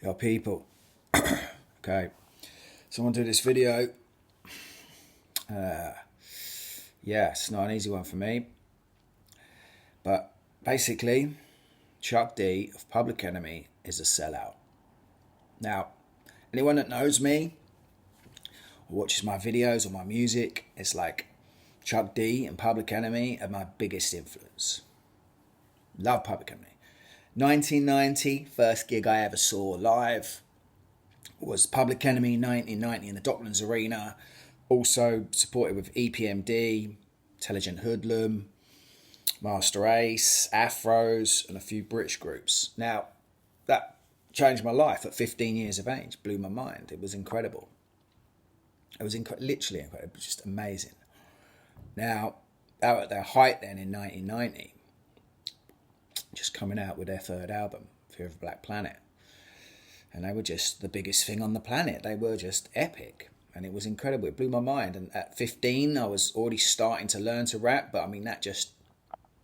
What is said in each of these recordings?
Yo, people. Okay, so I want to do this video. Yeah, it's not an easy one for me, but basically, Chuck D of Public Enemy is a sellout. Now, anyone that knows me or watches my videos or my music, it's like Chuck D and Public Enemy are my biggest influence. Love Public Enemy. 1990, first gig I ever saw live was Public Enemy 1990 in the Docklands Arena. Also supported with EPMD, Intelligent Hoodlum, Master Ace, Afros, and a few British groups. Now, that changed my life at 15 years of age, blew my mind. It was incredible. It was literally incredible, it was just amazing. Now, they were at their height then in 1990, just coming out with their third album, Fear of a Black Planet. And they were just the biggest thing on the planet. They were just epic. And it was incredible. It blew my mind. And at 15, I was already starting to learn to rap. But I mean, that just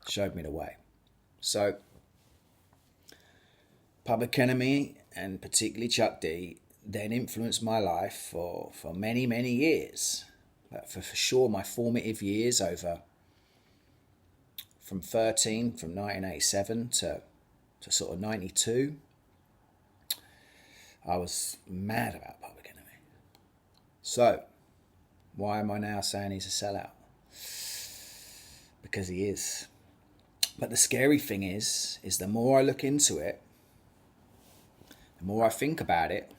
showed me the way. So, Public Enemy, and particularly Chuck D, then influenced my life for many, many years. But for sure, my formative years from 1987 to sort of 92, I was mad about Public Enemy. So, why am I now saying he's a sellout? Because he is. But the scary thing is the more I look into it, the more I think about it,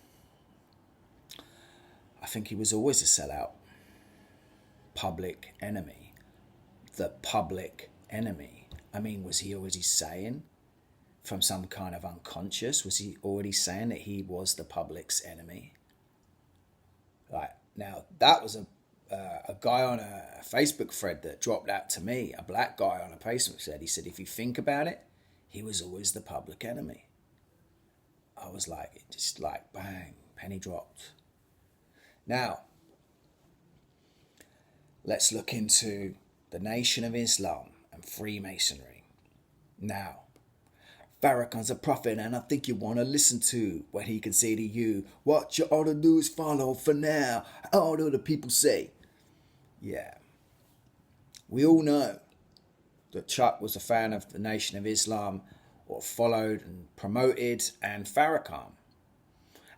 I think he was always a sellout. Public Enemy. The Public Enemy. I mean, was he already saying from some kind of unconscious? Was he already saying that he was the public's enemy? Like, now, that was a guy on a Facebook thread that dropped out to me, a black guy on a Facebook thread. He said, if you think about it, he was always the public enemy. I was like, it just like, bang, penny dropped. Now, let's look into the Nation of Islam and Freemasonry. Now, Farrakhan's a prophet, and I think you want to listen to what he can say to you. What you ought to do is follow for now. How do the people say? Yeah. We all know that Chuck was a fan of the Nation of Islam, or followed and promoted, and Farrakhan.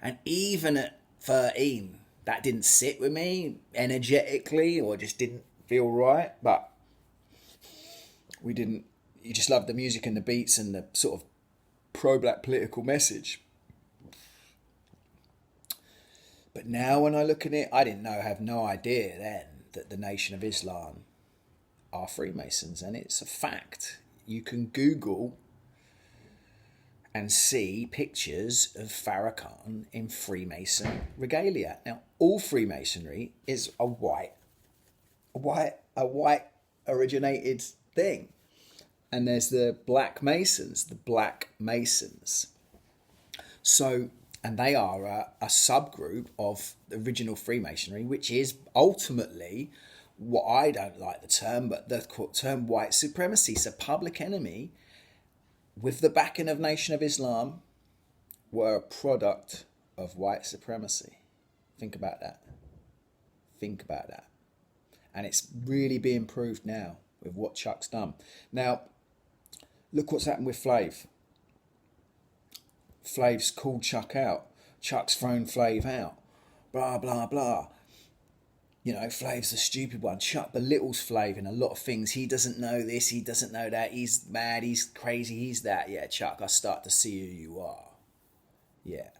And even at 13, that didn't sit with me energetically, or just didn't feel right. But you just loved the music and the beats and the sort of pro-black political message. But now when I look at it, I have no idea then that the Nation of Islam are Freemasons, and it's a fact. You can Google and see pictures of Farrakhan in Freemason regalia. Now, all Freemasonry is a white originated thing. And there's the Black Masons. So, and they are a subgroup of the original Freemasonry, which is ultimately what I don't like the term, but the term white supremacy. So Public Enemy, with the backing of Nation of Islam, were a product of white supremacy. Think about that. And it's really being proved now with what Chuck's done. Now, look what's happened with Flav. Flav's called Chuck out. Chuck's thrown Flav out. Blah, blah, blah. You know, Flav's the stupid one. Chuck belittles Flav in a lot of things. He doesn't know this, he doesn't know that. He's mad, he's crazy, he's that. Yeah, Chuck, I start to see who you are. Yeah.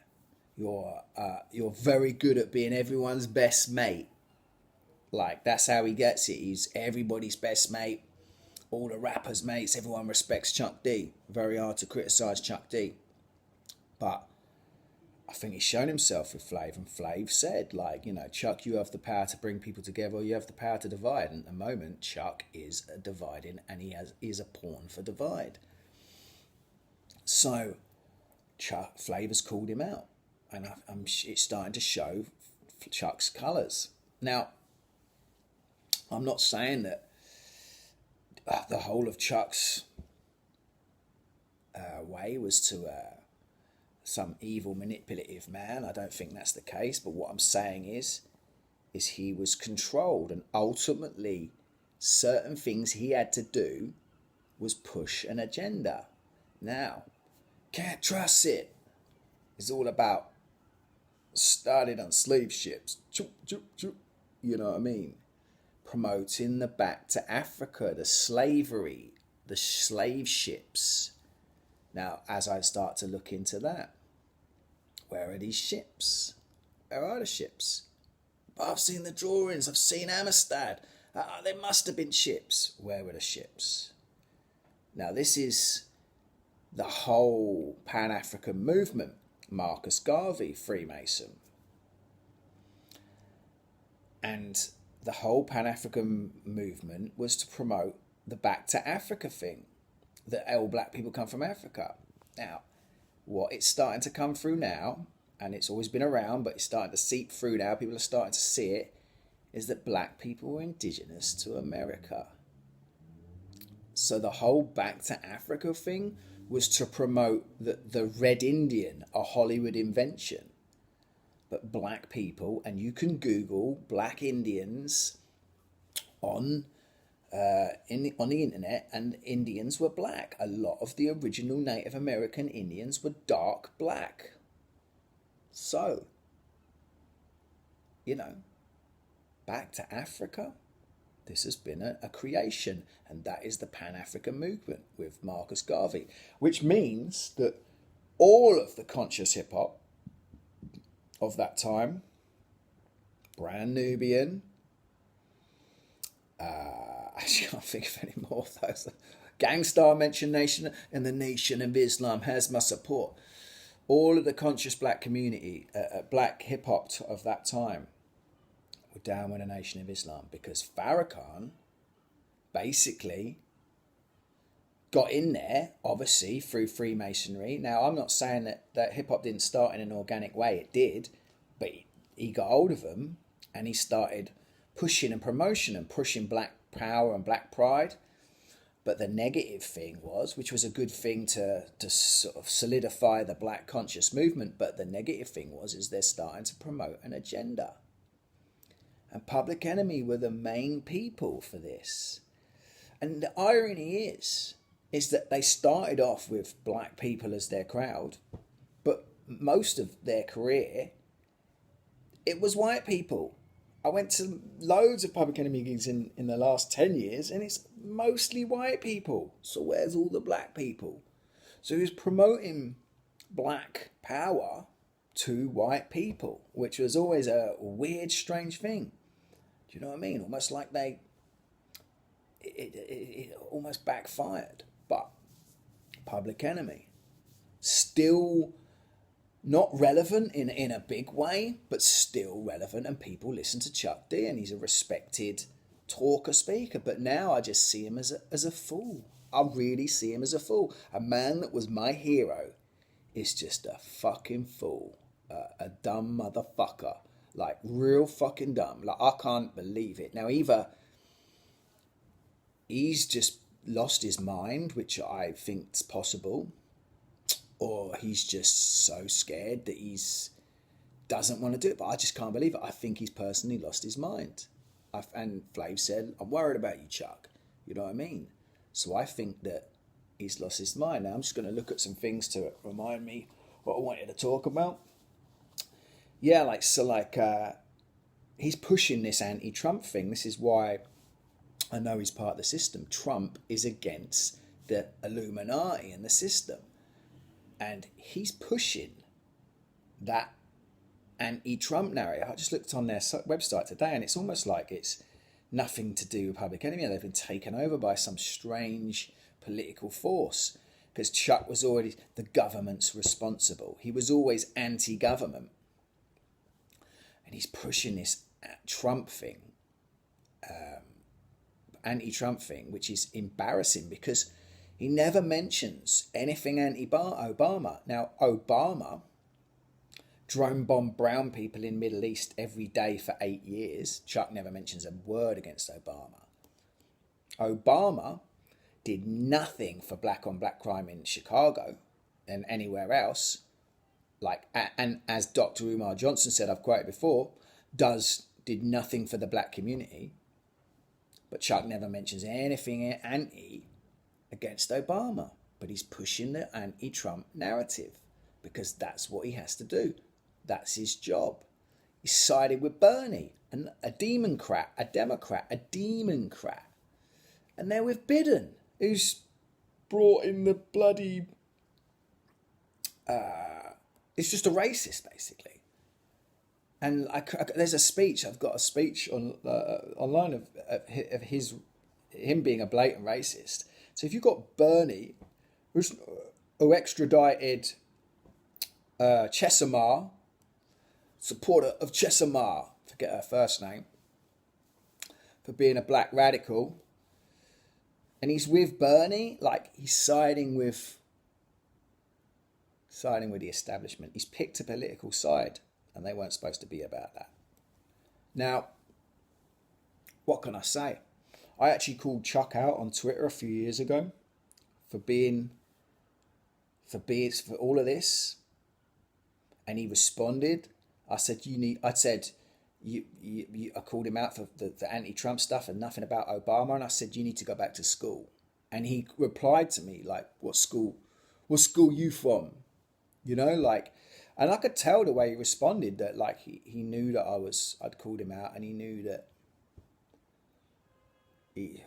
You're very good at being everyone's best mate. Like, that's how he gets it. He's everybody's best mate. All the rappers' mates, everyone respects Chuck D. Very hard to criticise Chuck D. But I think he's shown himself with Flav, and Flav said, like, you know, Chuck, you have the power to bring people together, or you have the power to divide. And at the moment, Chuck is dividing, and he is a pawn for divide. So, Flav has called him out, and it's starting to show Chuck's colours. Now, I'm not saying that the whole of Chuck's way was to some evil manipulative man. I don't think that's the case. But what I'm saying is he was controlled, and ultimately certain things he had to do was push an agenda. Now, can't trust it. It's all about started on slave ships. You know what I mean? Promoting the back to Africa, the slavery, the slave ships. Now, as I start to look into that, where are these ships? Where are the ships? I've seen the drawings, I've seen Amistad. There must have been ships. Where were the ships? Now, this is the whole Pan-African movement. Marcus Garvey, Freemason. And the whole Pan-African movement was to promote the Back to Africa thing, that all black people come from Africa. Now, what it's starting to come through now, and it's always been around, but it's starting to seep through now, people are starting to see it, is that black people were indigenous to America. So the whole Back to Africa thing was to promote the Red Indian, a Hollywood invention. But black people, and you can Google black Indians on the internet, and Indians were black. A lot of the original Native American Indians were dark black. So, Back to Africa, this has been a creation, and that is the Pan-African movement with Marcus Garvey, which means that all of the conscious hip-hop of that time, Brand Nubian, I can't think of any more of those. Gangstar mentioned Nation, and the Nation of Islam has my support. All of the conscious black community, black hip-hop of that time, were down with the Nation of Islam, because Farrakhan basically got in there, obviously, through Freemasonry. Now, I'm not saying that hip-hop didn't start in an organic way. It did. But he got hold of them, and he started pushing and promotion and pushing black power and black pride. But the negative thing was, which was a good thing to sort of solidify the black conscious movement, but the negative thing is they're starting to promote an agenda. And Public Enemy were the main people for this. And the irony is that they started off with black people as their crowd, but most of their career, it was white people. I went to loads of Public Enemy gigs in the last 10 years, and it's mostly white people. So where's all the black people? So he was promoting black power to white people, which was always a weird, strange thing. Do you know what I mean? Almost like it almost backfired. But Public Enemy, still not relevant in a big way, but still relevant, and people listen to Chuck D, and he's a respected talker, speaker. But now I just see him as a fool. I really see him as a fool. A man that was my hero is just a fucking fool. A dumb motherfucker. Like, real fucking dumb. Like, I can't believe it. Now, either he's just lost his mind, which I think's possible, or he's just so scared that doesn't want to do it. But I just can't believe it. I think he's personally lost his mind. And Flav said, I'm worried about you, Chuck. You know what I mean? So I think that he's lost his mind. Now I'm just going to look at some things to remind me what I wanted to talk about. Yeah, he's pushing this anti-Trump thing. This is why I know he's part of the system. Trump is against the Illuminati and the system. And he's pushing that anti-Trump narrative. I just looked on their website today, and it's almost like it's nothing to do with Public Enemy. They've been taken over by some strange political force, because Chuck was already, the government's responsible. He was always anti-government. And he's pushing this Trump thing, anti-Trump thing, which is embarrassing, because he never mentions anything anti-Obama. Now, Obama drone bombed brown people in Middle East every day for 8 years. Chuck never mentions a word against Obama. Obama did nothing for black-on-black crime in Chicago and anywhere else. Like, and as Dr. Umar Johnson said, I've quoted before, did nothing for the black community. But Chuck never mentions anything anti against Obama. But he's pushing the anti-Trump narrative because that's what he has to do. That's his job. He sided with Bernie, and a Democrat, and they're with Biden, who's brought in the bloody. It's just a racist, basically. And there's a speech. I've got a speech online of him being a blatant racist. So if you've got Bernie, who extradited Chesamar, supporter of Chesamar, forget her first name, for being a black radical, and he's with Bernie, like he's siding with the establishment. He's picked a political side, and they weren't supposed to be about that. Now, what can I say? I actually called Chuck out on Twitter a few years ago for all of this, and he responded. I said, I called him out for the anti-Trump stuff and nothing about Obama, and I said, you need to go back to school. And he replied to me like, what school you from? You know, like, and I could tell the way he responded that like he knew that I'd called him out, and he knew that he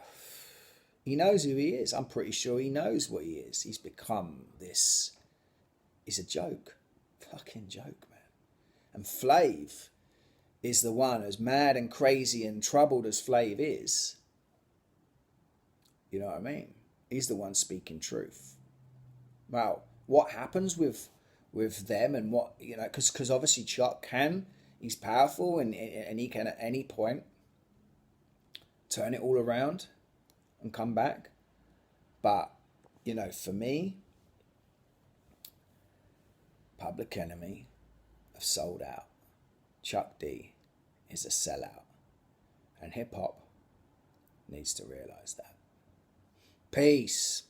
knows who he is. I'm pretty sure he knows what he is. He's become this. He's a joke. Fucking joke, man. And Flav is the one, as mad and crazy and troubled as Flav is. You know what I mean? He's the one speaking truth. Well, what happens with them, and what, you know, because obviously Chuck he's powerful, and he can at any point turn it all around and come back. But, you know, for me, Public Enemy have sold out. Chuck D is a sellout. And hip hop needs to realise that. Peace.